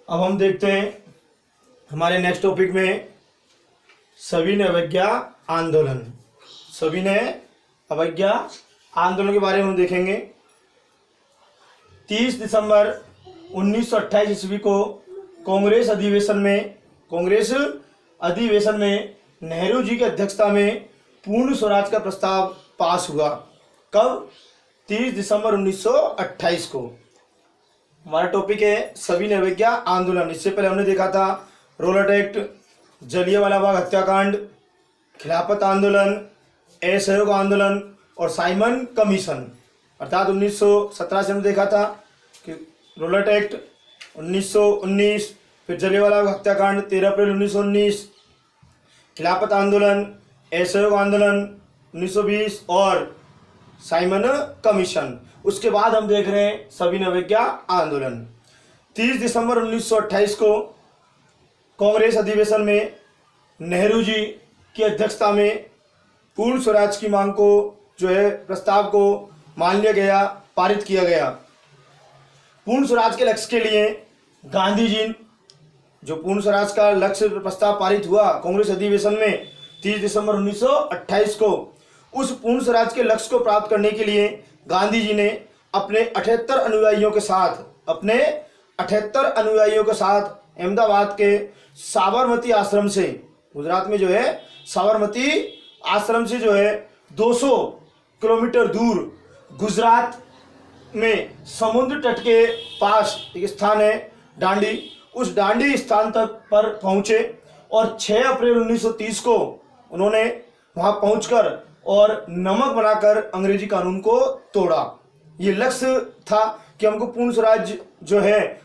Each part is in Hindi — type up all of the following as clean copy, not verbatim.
अब हम देखते हैं हमारे नेक्स्ट टॉपिक में सविनय अवज्ञा आंदोलन। सविनय अवज्ञा आंदोलन के बारे में हम देखेंगे। 30 दिसंबर 1928 ईस्वी को कांग्रेस अधिवेशन में नेहरू जी की अध्यक्षता में पूर्ण स्वराज का प्रस्ताव पास हुआ। कब? 30 दिसंबर 1928 को। हमारा टॉपिक है सविनय अवज्ञा आंदोलन। इससे पहले हमने देखा था रोलट एक्ट, जलियांवाला बाग हत्याकांड, खिलाफत आंदोलन, असहयोग आंदोलन और साइमन कमीशन। अर्थात 1917 से हमने देखा था कि रोलट एक्ट 1919, फिर जलियांवाला बाग हत्याकांड 13 अप्रैल 1919, खिलाफत आंदोलन, असहयोग आंदोलन 1920 और साइमन कमीशन। उसके बाद हम देख रहे हैं सविनय अवज्ञा आंदोलन। 30 दिसंबर 1928 को कांग्रेस अधिवेशन में नेहरू जी की अध्यक्षता में पूर्ण स्वराज की मांग को प्रस्ताव को मान लिया गया, पारित किया गया। पूर्ण स्वराज के लक्ष्य के लिए गांधी जी, जो पूर्ण स्वराज का लक्ष्य प्रस्ताव पारित हुआ कांग्रेस अधिवेशन में 30 दिसंबर 1928 को, उस पूर्ण स्वराज के लक्ष्य को प्राप्त करने के लिए गांधी जी ने अपने 78 अनुयायियों के साथ अहमदाबाद के साबरमती आश्रम से, गुजरात में साबरमती आश्रम से 200 किलोमीटर दूर गुजरात में समुद्र तट के पास एक स्थान है डांडी, उस डांडी स्थान तक पर पहुंचे और 6 अप्रैल 1930 को उन्होंने वहां पहुंचकर और नमक बनाकर अंग्रेजी कानून को तोड़ा। ये लक्ष्य था कि हमको पूर्ण स्वराज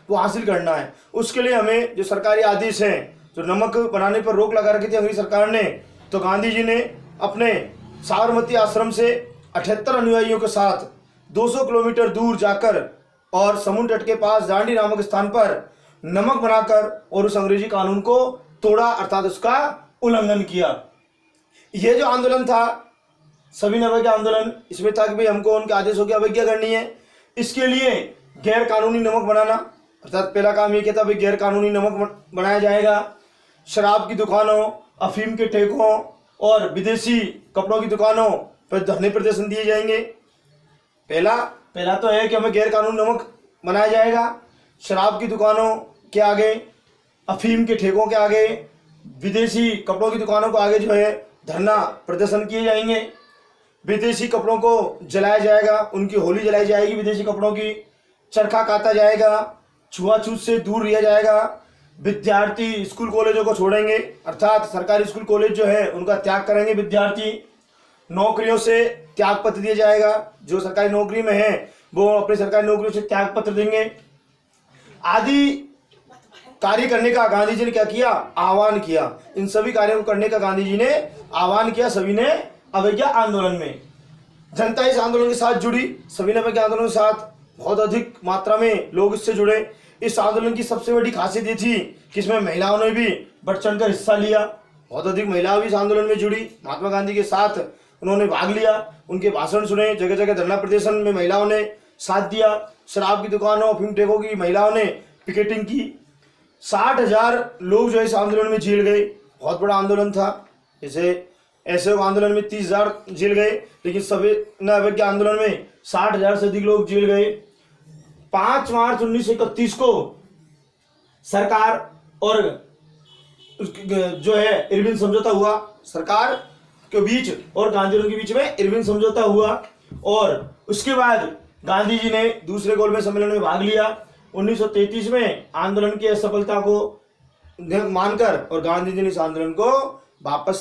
वो हासिल करना है। उसके लिए हमें जो सरकारी आदेश है, जो नमक बनाने पर रोक लगा रखी थी अंग्रेजी सरकार ने, तो गांधी जी ने अपने साबरमती आश्रम से 78 अनुयायियों के साथ 200 किलोमीटर दूर जाकर और समुद्र तट के पास दांडी नामक स्थान पर नमक बनाकर और उस अंग्रेजी कानून को तोड़ा, अर्थात उसका उल्लंघन किया। यह जो आंदोलन था सविनय अवज्ञा आंदोलन, इसमें था कि भाई हमको उनके आदेशों की अवज्ञा करनी है। इसके लिए गैर कानूनी नमक बनाना, अर्थात पहला काम ये कहता भाई गैर कानूनी नमक बनाया जाएगा। शराब की दुकानों, अफीम के ठेकों और विदेशी कपड़ों की दुकानों पर धरने प्रदर्शन दिए जाएंगे। पहला तो है कि हमें गैर कानूनी नमक बनाया जाएगा। शराब की दुकानों के आगे, अफीम के ठेकों के आगे, विदेशी कपड़ों की दुकानों को आगे धरना प्रदर्शन किए जाएंगे। विदेशी कपड़ों को जलाया जाएगा, उनकी होली जलाई जाएगी, विदेशी कपड़ों की चरखा काटा जाएगा, छुआछूत से दूर रहा जाएगा। विद्यार्थी स्कूल कॉलेजों को छोड़ेंगे, अर्थात सरकारी स्कूल कॉलेज उनका त्याग करेंगे विद्यार्थी। नौकरियों से त्याग पत्र दिया जाएगा, जो सरकारी नौकरी में है वो अपनी सरकारी नौकरियों से त्याग पत्र देंगे। आदि कार्य करने का गांधी जी ने क्या किया? आह्वान किया। इन सभी कार्यों को करने का गांधी जी ने आह्वान किया सविनय अवज्ञा आंदोलन में। जनता इस आंदोलन के साथ जुड़ी। सविनय अवज्ञा आंदोलन के साथ बहुत अधिक मात्रा में लोग इससे जुड़े। इस आंदोलन की सबसे बड़ी खासियत ये थी कि इसमें महिलाओं ने भी बढ़ चढ़कर हिस्सा लिया। बहुत अधिक महिलाएं भी इस आंदोलन में जुड़ी, महात्मा गांधी के साथ उन्होंने भाग लिया, उनके भाषण सुने, जगह जगह धरना प्रदर्शन में महिलाओं ने साथ दिया। शराब की दुकानों, अफीम ठेकों की महिलाओं ने पिकेटिंग की। 60,000 लोग इस आंदोलन में जेल गए। बहुत बड़ा आंदोलन था। जैसे ऐसे आंदोलन में 30,000 जेल गए, लेकिन सविनय अवज्ञा आंदोलन में 60,000 से अधिक लोग जेल गए। 5 मार्च 1931 को सरकार और इरविन समझौता हुआ। सरकार के बीच और गांधी के बीच में इरविन समझौता हुआ और उसके बाद गांधी जी ने दूसरे गोलमेज सम्मेलन में भाग लिया। 1933 में आंदोलन की असफलता को मानकर और गांधी जी ने इस आंदोलन को वापस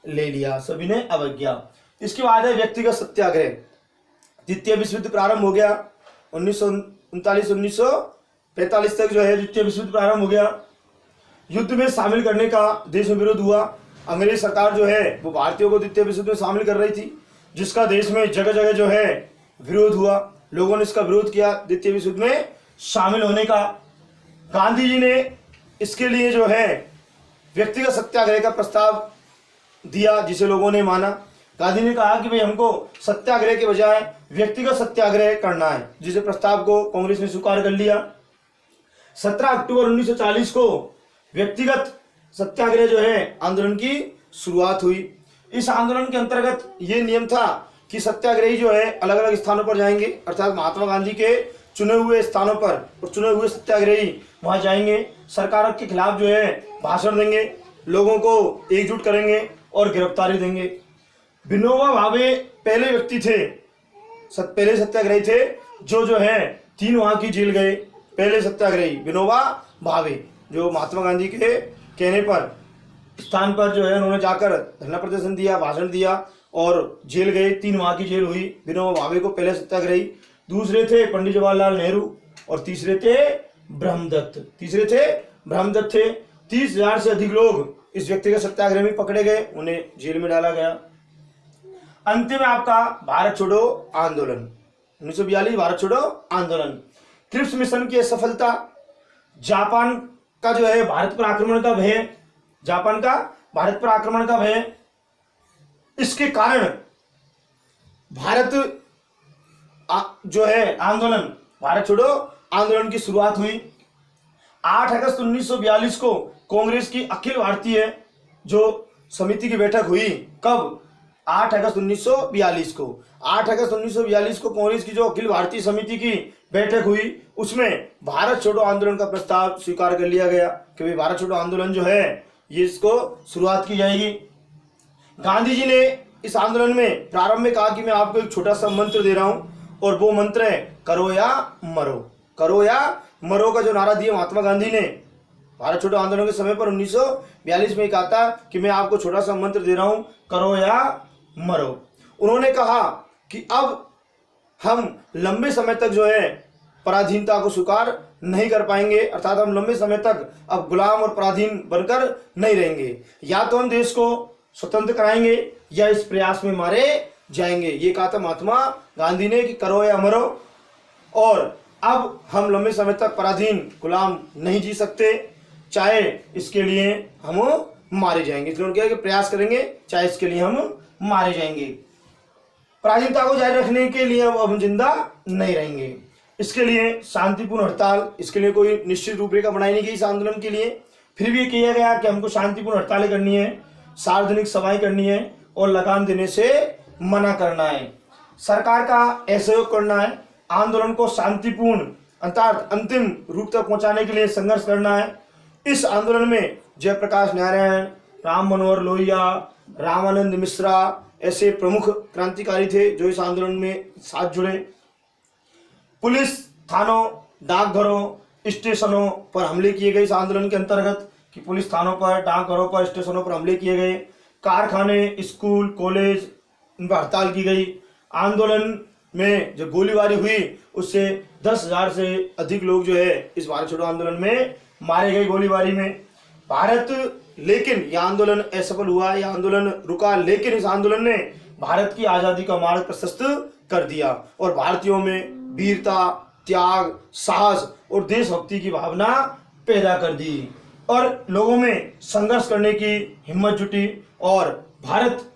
ले लिया, सविनय अवज्ञा। इसके बाद है व्यक्तिगत सत्याग्रह। द्वितीय विश्व युद्ध प्रारंभ हो गया। 1939-1945 तक द्वितीय विश्व युद्ध प्रारंभ हो गया। युद्ध में शामिल करने का देश में विरोध हुआ। अंग्रेज सरकार वो भारतीयों को द्वितीय विश्व युद्ध में शामिल कर रही थी, जिसका देश में जगह जगह विरोध हुआ। लोगों ने इसका विरोध किया, द्वितीय विश्व युद्ध में शामिल होने का। गांधी जी ने इसके लिए व्यक्तिगत सत्याग्रह का प्रस्ताव दिया, जिसे लोगों ने माना। गांधी ने कहा कि भाई हमको सत्याग्रह के बजाय व्यक्तिगत सत्याग्रह करना है, जिसे प्रस्ताव को कांग्रेस ने स्वीकार कर लिया। 17 अक्टूबर 1940 को व्यक्तिगत सत्याग्रह जो है आंदोलन की शुरुआत हुई। इस आंदोलन के अंतर्गत ये नियम था कि सत्याग्रही जो है अलग अलग स्थानों पर जाएंगे, अर्थात महात्मा गांधी के चुने हुए स्थानों पर और चुने हुए सत्याग्रही वहां जाएंगे, सरकार के खिलाफ जो है भाषण देंगे, लोगों को एकजुट करेंगे और गिरफ्तारी देंगे। विनोबा भावे पहले व्यक्ति थे, पहले सत्याग्रही थे जो है 3 वहां की जेल गए। पहले सत्याग्रही विनोबा भावे जो महात्मा गांधी के कहने पर स्थान पर जो है उन्होंने जाकर धरना प्रदर्शन दिया, भाषण दिया और जेल गए। 3 वहां की जेल हुई। विनोबा भावे को पहले सत्याग्रही। दूसरे थे पंडित जवाहरलाल नेहरू और तीसरे थे ब्रह्मदत्त। 30,000 से अधिक लोग इस व्यक्तिगत सत्याग्रह में पकड़े गए, उन्हें जेल में डाला गया। अंतिम आपका भारत छोड़ो आंदोलन 1942, भारत छोड़ो आंदोलन। क्रिप्स मिशन की सफलता, जापान का जो है भारत पर आक्रमण का भय, जापान का भारत पर आक्रमण का भय, इसके कारण भारत जो है आंदोलन, भारत छोड़ो आंदोलन की शुरुआत हुई। 8 अगस्त 1942 को कांग्रेस की अखिल भारतीय जो समिति की बैठक हुई। कब? 8 अगस्त 1942 को। 8 अगस्त 1942 को कांग्रेस की जो अखिल भारतीय समिति की बैठक हुई, उसमें भारत छोड़ो आंदोलन का प्रस्ताव स्वीकार कर लिया गया कि भाई भारत छोड़ो आंदोलन जो है ये इसको शुरुआत की जाएगी। गांधी जी ने इस आंदोलन में प्रारंभ में कहा कि मैं आपको एक छोटा सा मंत्र दे रहा हूं और वो मंत्र है करो या मरो। करो या मरो का जो नारा दिया महात्मा गांधी ने भारत छोड़ो आंदोलन के समय पर 1942 में कहा था कि मैं आपको छोटा सा मंत्र दे रहा हूं, करो या मरो। उन्होंने कहा कि अब हम लंबे समय तक जो है पराधीनता को स्वीकार नहीं कर पाएंगे, अर्थात हम लंबे समय तक अब गुलाम और पराधीन बनकर नहीं रहेंगे। या तो हम देश को स्वतंत्र कराएंगे या इस प्रयास में मारे जाएंगे। ये कहा था महात्मा गांधी ने कि करो या मरो। और अब हम लंबे समय तक पराधीन गुलाम नहीं जी सकते, चाहे इसके लिए हम मारे जाएंगे। इसलिए उन्होंने कहा कि प्रयास करेंगे चाहे इसके लिए हम मारे जाएंगे। पराधीनता को जारी रखने के लिए अब हम जिंदा नहीं रहेंगे। इसके लिए शांतिपूर्ण हड़ताल, इसके लिए कोई निश्चित रूपरेखा बनाई नहीं गई इस आंदोलन के लिए। फिर भी किया गया कि हमको शांतिपूर्ण हड़तालें करनी है, सार्वजनिक सभाएं करनी है और लगाम देने से मना करना है, सरकार का असहयोग करना है, आंदोलन को शांतिपूर्ण अर्थात अंतिम रूप तक पहुंचाने के लिए संघर्ष करना है। इस आंदोलन में जयप्रकाश नारायण, राम मनोहर लोहिया, रामानंद मिश्रा ऐसे प्रमुख क्रांतिकारी थे जो इस आंदोलन में साथ जुड़े। पुलिस थानों, डाकघरों, स्टेशनों पर हमले किए गए इस आंदोलन के अंतर्गत कि पुलिस थानों पर, डाकघरों पर, स्टेशनों पर हमले किए गए। कारखाने, स्कूल, कॉलेज इन पर हड़ताल की गई। आंदोलन में जो गोलीबारी हुई उससे 10,000 से अधिक लोग जो है इस भारत छोड़ो आंदोलन में मारे गए गोलीबारी में। लेकिन यह आंदोलन असफल हुआ, यह आंदोलन रुका, लेकिन इस आंदोलन ने भारत की आजादी का मार्ग प्रशस्त कर दिया और भारतीयों में वीरता, त्याग, साहस और देशभक्ति की भावना पैदा कर दी और लोगों में संघर्ष करने की हिम्मत जुटी और भारत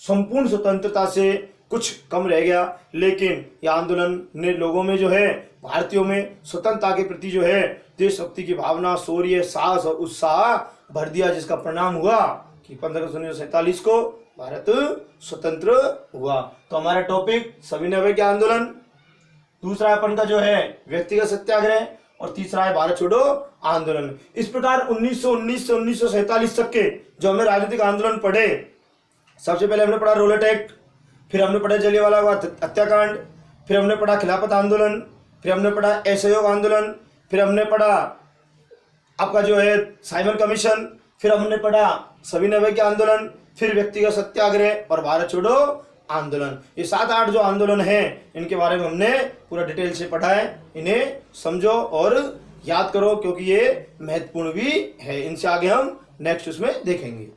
संपूर्ण स्वतंत्रता से कुछ कम रह गया। लेकिन यह आंदोलन ने लोगों में जो है, भारतीयों में स्वतंत्रता के प्रति जो है देशभक्ति की भावना, शौर्य, साहस और उत्साह भर दिया, जिसका परिणाम हुआ कि 15 अगस्त 1947 को भारत स्वतंत्र हुआ। तो हमारा टॉपिक सविनय के आंदोलन, दूसरा अपन का जो है व्यक्तिगत सत्याग्रह और तीसरा है भारत छोड़ो आंदोलन। इस प्रकार 1919 से 1947 तक के जो हमने राजनीतिक आंदोलन पढ़े, सबसे पहले हमने पढ़ा रोलेट एक्ट, फिर हमने पढ़ा जलियांवाला बाग हत्याकांड, फिर हमने पढ़ा खिलाफत आंदोलन, फिर हमने पढ़ा असहयोग आंदोलन, फिर हमने पढ़ा आपका जो है साइमन कमीशन, फिर हमने पढ़ा सविनय के आंदोलन, फिर व्यक्तिगत सत्याग्रह और भारत छोड़ो आंदोलन। ये 7-8 जो आंदोलन हैं इनके बारे में हमने पूरा डिटेल से पढ़ा है। इन्हें समझो और याद करो क्योंकि ये महत्वपूर्ण भी है। इनसे आगे हम नेक्स्ट उसमें देखेंगे।